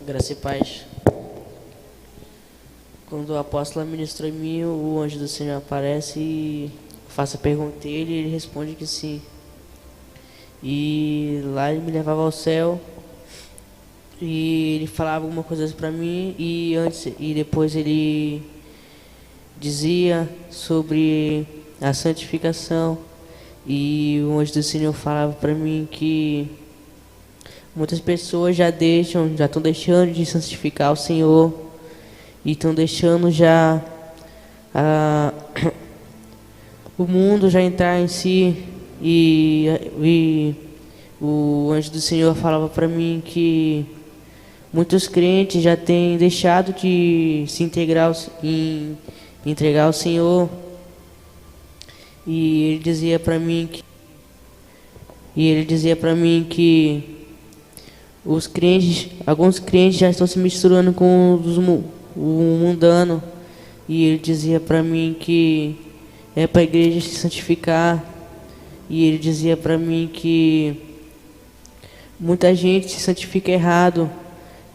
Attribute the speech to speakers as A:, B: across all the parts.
A: Graça e paz. Quando o apóstolo ministrou em mim, o anjo do Senhor aparece e faço a pergunta a ele e ele responde que sim. E lá ele me levava ao céu e ele falava alguma coisa para mim e depois ele dizia sobre a santificação. E o anjo do Senhor falava para mim que muitas pessoas já estão deixando de santificar o Senhor e estão deixando já o mundo já entrar em si. E o anjo do Senhor falava para mim que muitos crentes já têm deixado de se entregar ao Senhor. E ele dizia para mim que alguns crentes já estão se misturando com o mundano. E ele dizia para mim que é para a igreja se santificar. E ele dizia para mim que muita gente se santifica errado.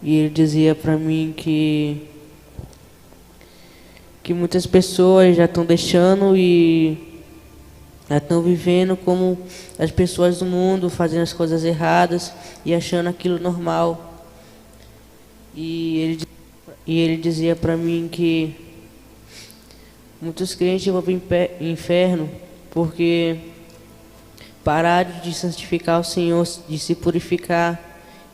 A: E ele dizia para mim que muitas pessoas já estão deixando e já estão vivendo como as pessoas do mundo, fazendo as coisas erradas e achando aquilo normal. E ele dizia para mim que muitos crentes vão para o inferno porque pararam de santificar o Senhor, de se purificar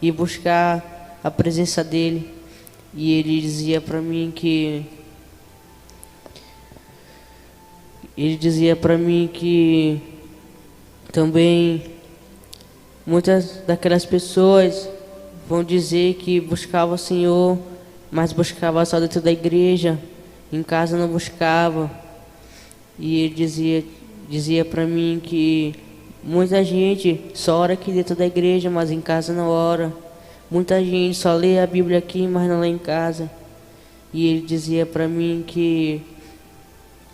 A: e buscar a presença dele. E ele dizia para mim que também muitas daquelas pessoas vão dizer que buscavam o Senhor, mas buscavam só dentro da igreja, em casa não buscava. E ele dizia para mim que muita gente só ora aqui dentro da igreja, mas em casa não ora. Muita gente só lê a Bíblia aqui, mas não lê em casa. E ele dizia para mim que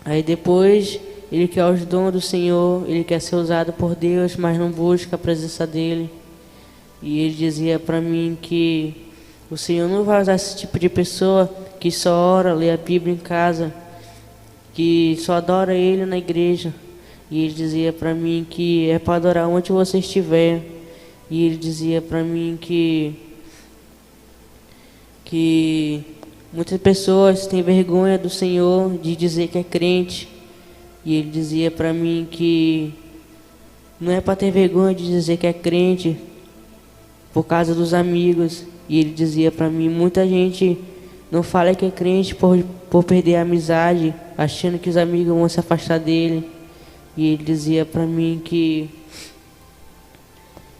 A: aí depois ele quer os dons do Senhor, ele quer ser usado por Deus, mas não busca a presença dele. E ele dizia para mim que o Senhor não vai usar esse tipo de pessoa que só ora, lê a Bíblia em casa, que só adora ele na igreja. E ele dizia para mim que é para adorar onde você estiver. E ele dizia para mim que muitas pessoas têm vergonha do Senhor de dizer que é crente. E ele dizia para mim que não é para ter vergonha de dizer que é crente por causa dos amigos. E ele dizia para mim, muita gente não fala que é crente por perder a amizade, achando que os amigos vão se afastar dele. E ele dizia para mim que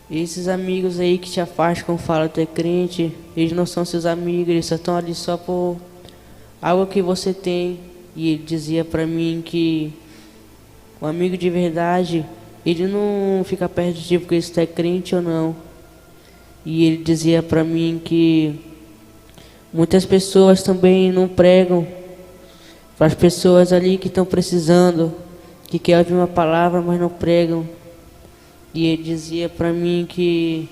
A: esses amigos aí que te afastam, falam que tu é crente, eles não são seus amigos, eles só estão ali só por algo que você tem. E ele dizia para mim que o amigo de verdade, ele não fica perto de ti porque você é crente ou não. E ele dizia para mim que muitas pessoas também não pregam para as pessoas ali que estão precisando, que querem ouvir uma palavra, mas não pregam. E ele dizia para mim que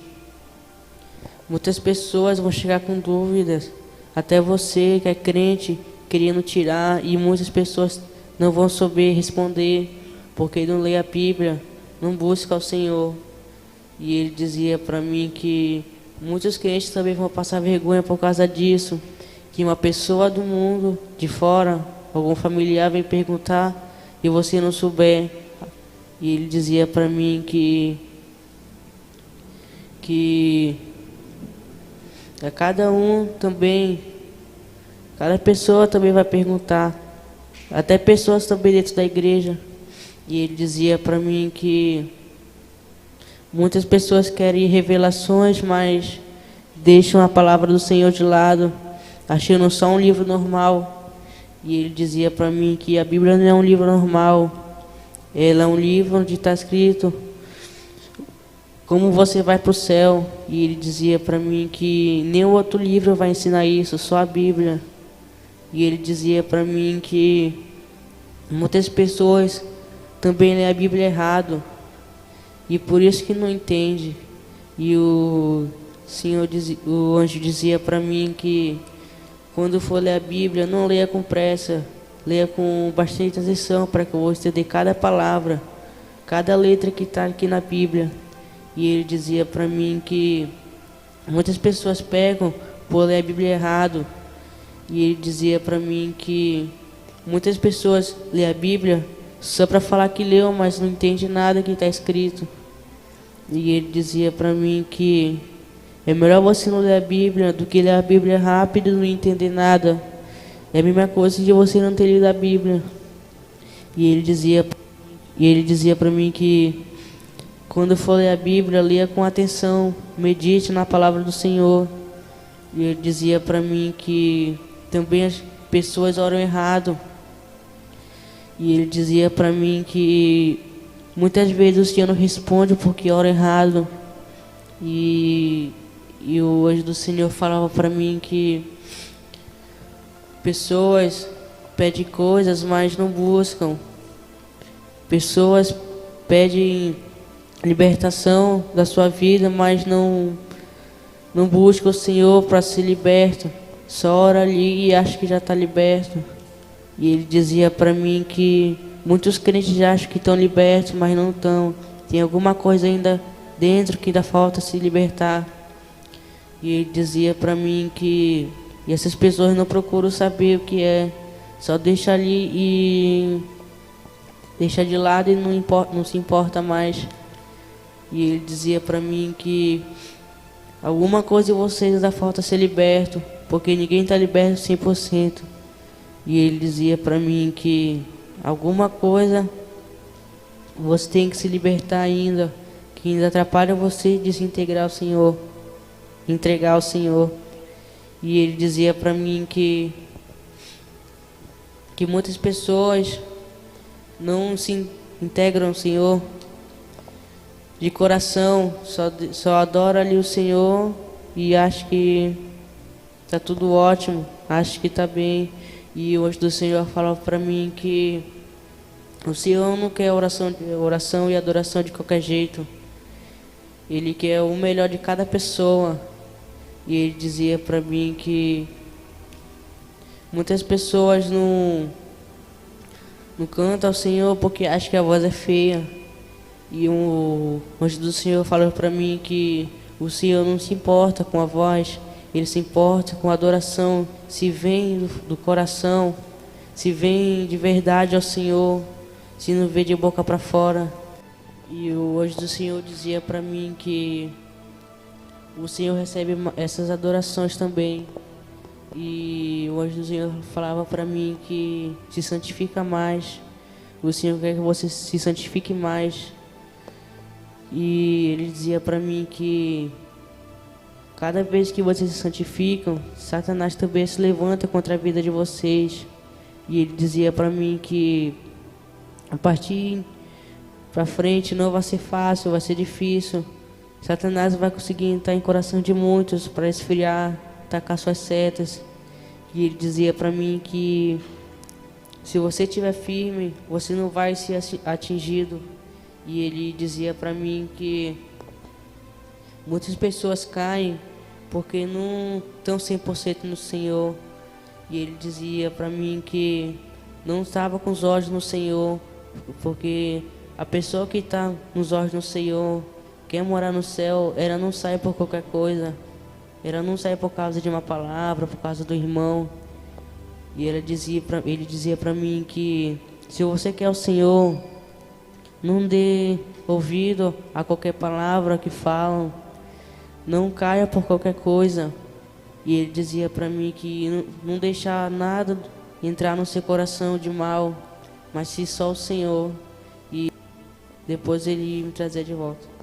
A: muitas pessoas vão chegar com dúvidas, até você que é crente, querendo tirar, e muitas pessoas não vão saber responder, porque não lê a Bíblia, não busca o Senhor. E ele dizia para mim que muitos crentes também vão passar vergonha por causa disso, que uma pessoa do mundo, de fora, algum familiar vem perguntar e você não souber. E ele dizia para mim que a cada pessoa também vai perguntar, até pessoas também dentro da igreja. E ele dizia para mim que muitas pessoas querem revelações, mas deixam a palavra do Senhor de lado, achando só um livro normal. E ele dizia para mim que a Bíblia não é um livro normal, ela é um livro onde está escrito como você vai para o céu. E ele dizia para mim que nenhum outro livro vai ensinar isso, só a Bíblia. E ele dizia para mim que muitas pessoas também lê a Bíblia errado e por isso que não entende. E o anjo dizia para mim que quando for ler a Bíblia, não leia com pressa, leia com bastante atenção para que eu possa entender cada palavra, cada letra que está aqui na Bíblia. E ele dizia para mim que muitas pessoas pegam por ler a Bíblia errado. E ele dizia para mim que muitas pessoas lêem a Bíblia só para falar que leu, mas não entende nada que está escrito. E ele dizia para mim que é melhor você não ler a Bíblia do que ler a Bíblia rápido e não entender nada. É a mesma coisa de você não ter lido a Bíblia. E ele dizia para mim que quando for ler a Bíblia, leia com atenção, medite na palavra do Senhor. E ele dizia para mim que também as pessoas oram errado. E ele dizia para mim que muitas vezes o Senhor não responde porque ora errado. E o anjo do Senhor falava para mim que pessoas pedem coisas, mas não buscam. Pessoas pedem libertação da sua vida, mas não buscam o Senhor para ser liberto. Só ora ali e acha que já está liberto. E ele dizia para mim que muitos crentes já acham que estão libertos, mas não estão. Tem alguma coisa ainda dentro que ainda falta se libertar. E ele dizia para mim que essas pessoas não procuram saber o que é, só deixa ali e deixa de lado e não se importa mais. E ele dizia para mim que alguma coisa de vocês ainda falta ser liberto, porque ninguém está liberto 100%. E ele dizia para mim que alguma coisa você tem que se libertar ainda, que ainda atrapalha você de se integrar ao Senhor, entregar ao Senhor. E ele dizia para mim que muitas pessoas não se integram ao Senhor de coração, só adora ali o Senhor e acha que está tudo ótimo, acha que está bem. E o anjo do Senhor falava para mim que o Senhor não quer oração e adoração de qualquer jeito. Ele quer o melhor de cada pessoa. E ele dizia para mim que muitas pessoas não cantam ao Senhor porque acham que a voz é feia. E o anjo do Senhor falou para mim que o Senhor não se importa com a voz, Ele se importa com a adoração, se vem do coração, se vem de verdade ao Senhor, se não vê de boca para fora. E o anjo do Senhor dizia para mim que o Senhor recebe essas adorações também. E o anjo do Senhor falava para mim que se santifica mais. O Senhor quer que você se santifique mais. E ele dizia para mim que cada vez que vocês se santificam, Satanás também se levanta contra a vida de vocês. E ele dizia para mim que a partir para frente não vai ser fácil, vai ser difícil. Satanás vai conseguir entrar em coração de muitos para esfriar, tacar suas setas. E ele dizia para mim que se você estiver firme, você não vai ser atingido. E ele dizia para mim que muitas pessoas caem porque não estão 100% no Senhor. E ele dizia para mim que não estava com os olhos no Senhor, porque a pessoa que está nos olhos no Senhor quer morar no céu, ela não sai por qualquer coisa. Ela não sai por causa de uma palavra, por causa do irmão. E ele dizia para mim que se você quer o Senhor, não dê ouvido a qualquer palavra que falam. Não caia por qualquer coisa. E ele dizia para mim que não deixar nada entrar no seu coração de mal, mas se só o Senhor. E depois ele ia me trazer de volta.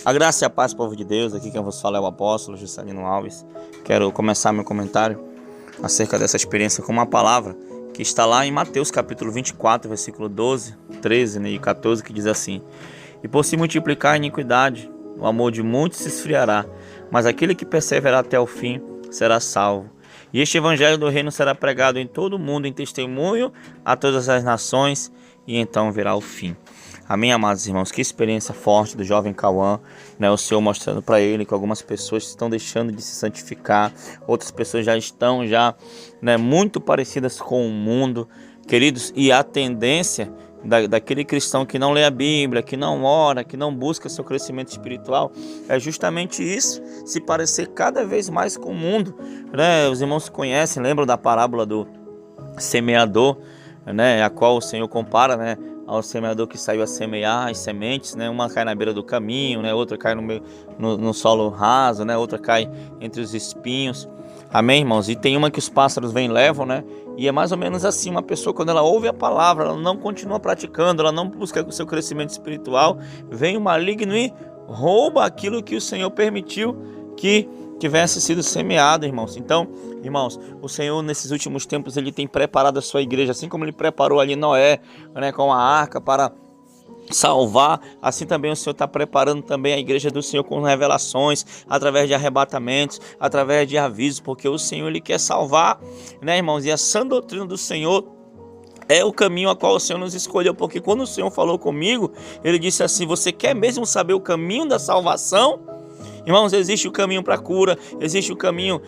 B: A graça e a paz, povo de Deus. Aqui quem vos fala é o apóstolo Juscelino Alves. Quero começar meu comentário acerca dessa experiência com uma palavra que está lá em Mateus capítulo 24, versículo 12, 13 e 14, que diz assim: E por se multiplicar a iniquidade, o amor de muitos se esfriará, mas aquele que perseverar até o fim será salvo. E este evangelho do reino será pregado em todo o mundo em testemunho a todas as nações, e então virá o fim. Amém, amados irmãos? Que experiência forte do jovem Cauã, né? O Senhor mostrando para ele que algumas pessoas estão deixando de se santificar, outras pessoas já estão né, muito parecidas com o mundo, queridos, e a tendência daquele cristão que não lê a Bíblia, que não ora, que não busca seu crescimento espiritual, é justamente isso, se parecer cada vez mais com o mundo, né? Os irmãos conhecem, lembram da parábola do semeador, né? A qual o Senhor compara, né, ao semeador que saiu a semear as sementes, né? Uma cai na beira do caminho, né? Outra cai no solo raso, né? Outra cai entre os espinhos. Amém, irmãos? E tem uma que os pássaros vêm e levam, né? E é mais ou menos assim, uma pessoa quando ela ouve a palavra, ela não continua praticando, ela não busca o seu crescimento espiritual, vem o maligno e rouba aquilo que o Senhor permitiu que tivesse sido semeado, irmãos. Então, irmãos, o Senhor nesses últimos tempos ele tem preparado a sua igreja, assim como ele preparou ali Noé, né, com a arca para salvar, assim também o Senhor está preparando também a igreja do Senhor com revelações, através de arrebatamentos, através de avisos, porque o Senhor ele quer salvar, né, irmãos? E a sã doutrina do Senhor é o caminho a qual o Senhor nos escolheu, porque quando o Senhor falou comigo, ele disse assim: você quer mesmo saber o caminho da salvação? Irmãos, existe o caminho para a cura, existe o caminho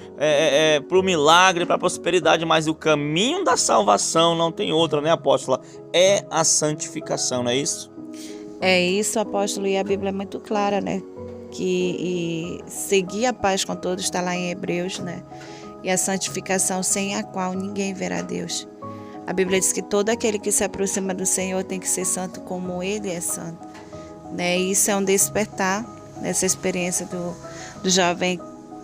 B: para o milagre, para a prosperidade, mas o caminho da salvação não tem outra, né, apóstola? É a santificação, não é isso?
C: É isso, apóstolo, e a Bíblia é muito clara, né? Que seguir a paz com todos está lá em Hebreus, né? E a santificação sem a qual ninguém verá Deus. A Bíblia diz que todo aquele que se aproxima do Senhor tem que ser santo como Ele é santo, né? E isso é um despertar, nessa experiência do jovem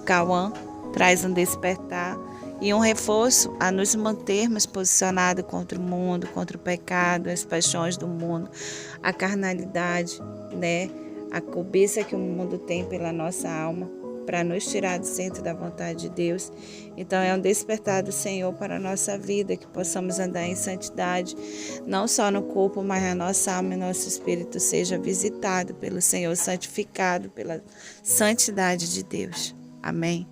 C: Cauã, traz um despertar e um reforço a nos mantermos posicionados contra o mundo, contra o pecado, as paixões do mundo, a carnalidade, né? A cobiça que o mundo tem pela nossa alma, para nos tirar do centro da vontade de Deus. Então é um despertar do Senhor para a nossa vida, que possamos andar em santidade, não só no corpo, mas a nossa alma e nosso espírito seja visitado pelo Senhor, santificado pela santidade de Deus. Amém.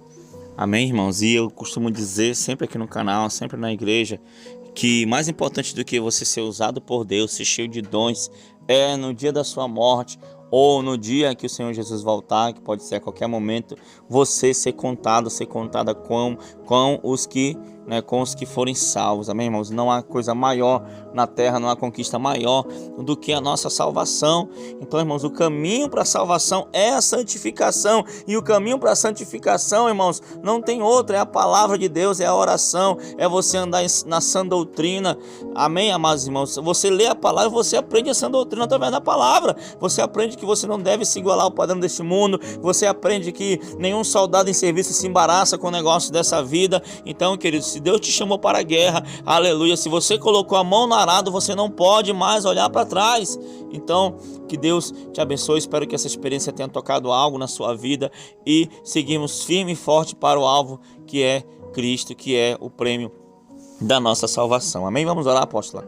B: Amém, irmãos? E eu costumo dizer sempre aqui no canal, sempre na igreja, que mais importante do que você ser usado por Deus, ser cheio de dons, é no dia da sua morte ou no dia que o Senhor Jesus voltar, que pode ser a qualquer momento, você ser contado, ser contada com os que, né, com os que forem salvos. Amém, irmãos? Não há coisa maior na terra, não há conquista maior do que a nossa salvação. Então, irmãos, o caminho para a salvação é a santificação, e o caminho para a santificação, irmãos, não tem outro, é a palavra de Deus, é a oração, é você andar na sã doutrina. Amém, amados irmãos? Você lê a palavra, você aprende a sã doutrina através da palavra. Você aprende que você não deve se igualar ao padrão deste mundo, você aprende que nenhum soldado em serviço se embaraça com o negócio dessa vida. Então, queridos, se Deus te chamou para a guerra, aleluia, se você colocou a mão no arado, você não pode mais olhar para trás. Então, que Deus te abençoe, espero que essa experiência tenha tocado algo na sua vida e seguimos firme e forte para o alvo, que é Cristo, que é o prêmio da nossa salvação. Amém? Vamos orar, apóstola?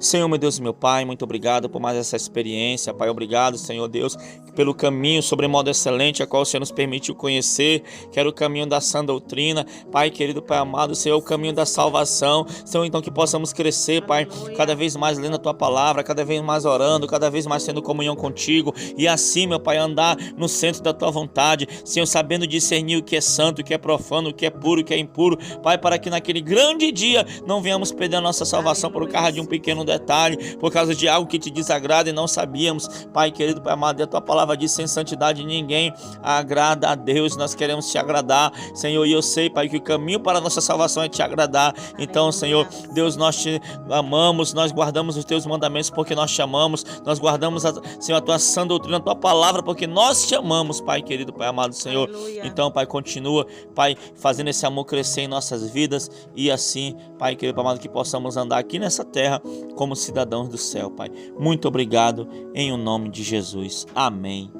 B: Senhor, meu Deus e meu Pai, muito obrigado por mais essa experiência, Pai. Obrigado, Senhor Deus, pelo caminho sobremodo excelente a qual o Senhor nos permitiu conhecer, que era o caminho da sã doutrina. Pai querido, Pai amado, Senhor, o caminho da salvação. Senhor, então que possamos crescer, Pai, cada vez mais lendo a Tua palavra, cada vez mais orando, cada vez mais tendo comunhão contigo, e assim, meu Pai, andar no centro da Tua vontade, Senhor, sabendo discernir o que é santo, o que é profano, o que é puro, o que é impuro, Pai, para que naquele grande dia não venhamos perder a nossa salvação por causa de um pequeno detalhe, por causa de algo que te desagrada e não sabíamos. Pai querido, Pai amado, a Tua palavra diz: sem santidade ninguém agrada a Deus. Nós queremos te agradar, Senhor, e eu sei, Pai, que o caminho para a nossa salvação é te agradar. Então, Senhor Deus, nós te amamos, nós guardamos os Teus mandamentos porque nós te amamos, nós guardamos, Senhor, a Tua sã doutrina, a Tua palavra porque nós te amamos, Pai querido, Pai amado, Senhor. Então, Pai, continua, Pai, fazendo esse amor crescer em nossas vidas, e assim, Pai querido, Pai amado, que possamos andar aqui nessa terra como cidadãos do céu, Pai. Muito obrigado, em o nome de Jesus. Amém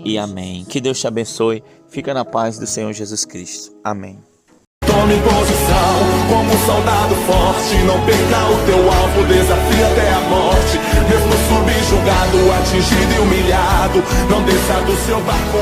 B: e amém. Que Deus te abençoe. Fica na paz do Senhor Jesus Cristo. Amém.
D: Tome posição como um soldado forte, não perca o teu alvo, desafia até a morte. Mesmo subjugado, atingido e humilhado, não desça do seu barco.